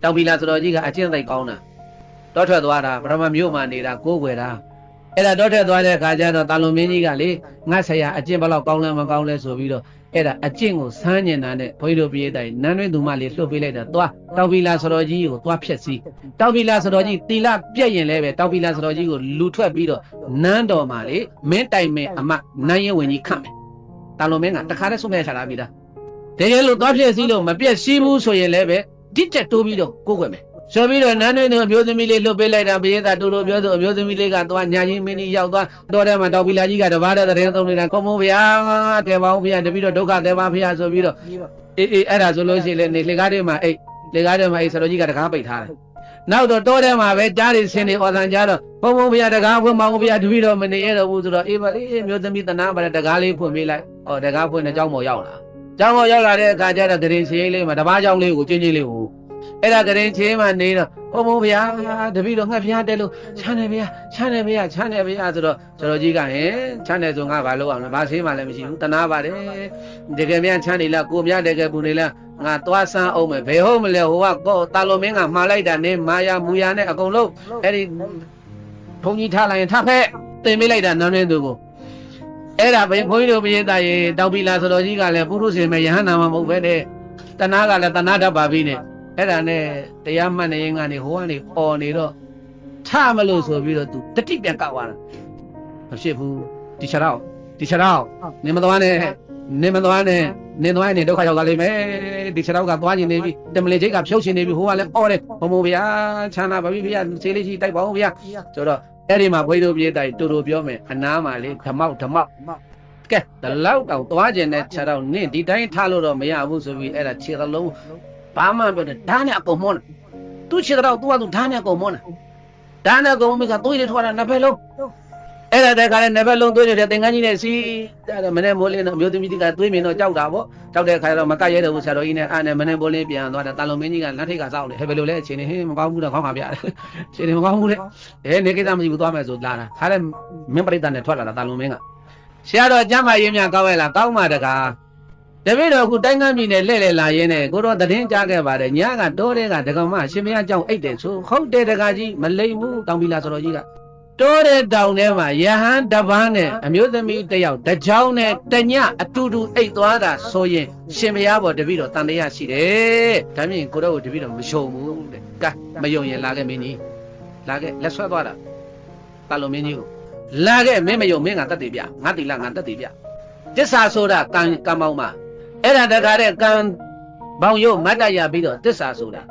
တောင်ပီလာဆိုတော်ကြီးကအကျင့်သိကောင်းတာတောထွက်သွားတာပရမမြို့မှာနေတာကိုးကွယ်တာအဲ့ဒါတောထွက်သွားတဲ့အခါကျတော့တာလွန်မင်းကြီးကလေငါဆရာအကျင့်ဘလောက်ကောင်းလဲမကောင်းလဲဆိုပြီးတော့အဲ့ဒါအကျင့်ကိုဆန်းကျင်တာနဲ့ဘုန်းကြီးတို့ပြည်တိုင်နန်းတွင်းသူမလေးလှုပ်ပေးလိုက်တာသွားတောင်ပီလာဆိုတော်ကြီးကိုသွားဖြက်စီးတောင်ပီလာဆိုတော်ကြီးတီလာပြက်ရင်လည်းပဲတောင်ပီလာဆိုတော်ကြီးကိုလူထွက်ပြီးတော့နန်းတော်မှာလေမင်းတိုင်မင်းအမနန်းရဲဝင်ကြီးခတ်မယ်တာလွန်မင်းကတခါတည်းဆုံးဖြတ်ချလာပြီးသားတကယ်လို့သွားဖြက်စီးလို့မပြက်စီးဘူးဆိုရင်လည်းပဲဒီတက်တိုးပြီးတော့ကိုးကွယ်မယ်ဆိုပြီးတော့နန်းတွင်းသူအမျိုးသမီးလေးလှုပ်ပေးလိုက်တာဘုရားသာတူတူပြောဆိုအမျိုးသမီးလေးကသွားညာချင်းမင်းကြီးရောက်သွားတော်ထဲမှာတောင်ပီလာကြီးကတပါးတဲ့သတင်းသုံးနေတာကောင်းမို့ဗျာတယ်ပါဦးဗျာတပည့်တော့ဒုက္ခတယ်ပါဗျာဆိုပြီးတော့အေးအဲ့ဒါဆိုလို့ရှိရင်လေလေကားထဲမှာအိတ်လေကားထဲမှာအိတ်ဆရာတော်ကြီးကတကားပိတ်ထားတယ်နောက်တော့တောထဲမှာပဲကြားရဆင်းနေဩဇံကြတော့ဘုံဘုံဗျာတကားဖွင့်မအောင်ဗျာတပည့်တော့မနေရတော့ဘူးဆိုတော့အေးပါအေးမျိုးသမီးတနာပါတဲ့တကားလေးဖွင့်ပေးလိုက်ဩတကားဖွင့်တဲ့เจ้าမော်ရောက်လာเจ้าမော်ရောက်လာတဲ့အခါကျတော့တရင်စရိတ်လေးမှာတပားเจ้าလေးကိုချင်းချင်းလေးကိုအဲ့ဒါကရင်ချင်းမှနေတော့ဘုံဘုံဗျာတပည့်တော့ငှက်ဖျားတက်လို့ချမ်းတယ်ဗျာချမ်းတယ်ဗျာချမ်းတယ်ဗျာဆိုတော့ဆရာတော်ကြီးကဟင်ချမ်းတယ်ဆိုငါဘာလုပ်အောင်လဲဘာဆေးမှလည်းမရှိဘူးတနာပါတယ်တကယ်များချမ်းနေလားကိုများတကယ်ပူနေလားငါသွားဆန်းအောင်မယ်ဘယ်ဟုတ်မလဲဟိုကကောတာလိုမင်းကမှားလိုက်တာနေမာယာမူယာနဲ့အကုန်လုံးအဲ့ဒီဘုံကြီးထားလိုက်ရင်ထဖက်တင်ပေးလိုက်တာနန်းရင်းသူကိုအဲ့ဒါဘုန်းကြီးတို့ပြည်သားရေတောင်ပီလာဆိုတော်ကြီးကလည်းပုရုษေမဲ့ယဟန္တာမဟုတ်ပဲတဲ့တနာကလည်းတနာတတ်ပါပြီနဲ့အဲ့ဒါနဲ့တရားမှတ်နေရင်ကနေဟိုကနေပေါ်နေတော့ထမလို့ဆိုပြီးတော့သူတတိပြန်ကောက်သွားတာမဖြစ်ဘူးဒီချတော့နင်မသွားနဲ့နင်သွားရင်ဒုက္ခရောက်လာလိမ့်မယ်ဒီချတော့ကသွားနေပြီတမလီချိတ်ကဖြုတ်ချင်နေပြီဟိုကလည်းအော်တယ်ဘုံဘုံဗျာချမ်းသာပါပြီဗျာခြေလေးကြီးတိုက်ပါဦးဗျာဆိုတော့အဲ့ဒီမှာဘွေတို့ပြေးတိုင်တူတူပြောမယ်အနားမှာလေဓမောက်ကဲဒီလောက်တော့သွားကျင်တဲ့ခြေတော့နင့်ဒီတိုင်းထားလို့တော့မရဘူးဆိုပြီးအဲ့ဒါခြေသလုံးဘာမှပြောတယ်ဓာတ်နဲ့အကုန်မောတယ်သူခြေတော့သူကသူဓာတ်နဲ့အကုန်မောတယ်ဓာတ်နဲ့အကုန်မောကသွေးတွေထွက်တာနှစ်ဖက်လုံးအဲ့ဒါတည်းကလည်းနှစ်ဖက်လုံးသွေးတွေသင်္ကန်းကြီးနဲ့စီးအဲ့မနေ့မိုးလင်းတော့မျိုးသမီးတွေကသွေးမြင်တော့ကြောက်တာပေါ့ကြောက်တဲ့ခါကျတော့မကတ်ရဲတော့ဘူးဆရာတော်ကြီးနဲ့အဲ့နဲ့မနေ့မိုးလင်းပြန်သွားတာတာလုံမင်းကြီးကလက်ထိတ်ကစောက်တယ်ဟဲ့ဘယ်လိုလဲအချိန်နေဟင်းမကောင်းဘူးတော့ခေါင်းခါပြတယ်အချိန်နေမကောင်းဘူးလေနေကိစ္စမရှိဘူးသွားမယ်ဆိုလာတာခါလည်းမင်းပရိသတ်နဲ့ထွက်လာတာတာလုံမင်းကဆရာတော်ကျမ်းမာရေးများကောင်းရဲ့လားကောင်းပါတကားတပည့်တော်အခုတိုင်းကမ်းပြည်နယ်လှည့်လှည့်လာရင်းနဲ့ကိုတော့သတင်းကြားခဲ့ပါတယ်ညကတောတဲ့ကဒကမရှင်မရကြောင့်အိတ်တယ်ဆိုဟုတ်တယ်တကားကြီးမလိမ့်ဘူးတောင်ပီလာဆိုတော်ကြီးကတောတဲ့တောင်ထဲမှာယဟန်တပန်းနဲ့အမျိုးသမီးတယောက်တကြောင်နဲ့တညအတူတူအိတ်သွားတာဆိုရင်ရှင်မရပေါ်တပည့်တော်တန်တရားရှိတယ်ဒါမြင်ကိုတော့တပည့်တော်မရှုံဘူးတဲ့ကဲမယုံရင်လာခဲ့မင်းကြီးလာခဲ့လက်ဆွဲသွားတာတာလုံမင်းကြီးကိုလာခဲ့မင်းမယုံမင်းကတတ်တယ်ဗျငါတိလာငါတတ်တယ်ဗျတစ္ဆာဆိုတာကံပေါင်းမှာအဲ့ဒါတခါတဲ့ကံပေါင်းရုပ်မတ်တရပြီးတော့တစ္ဆာဆိုတာ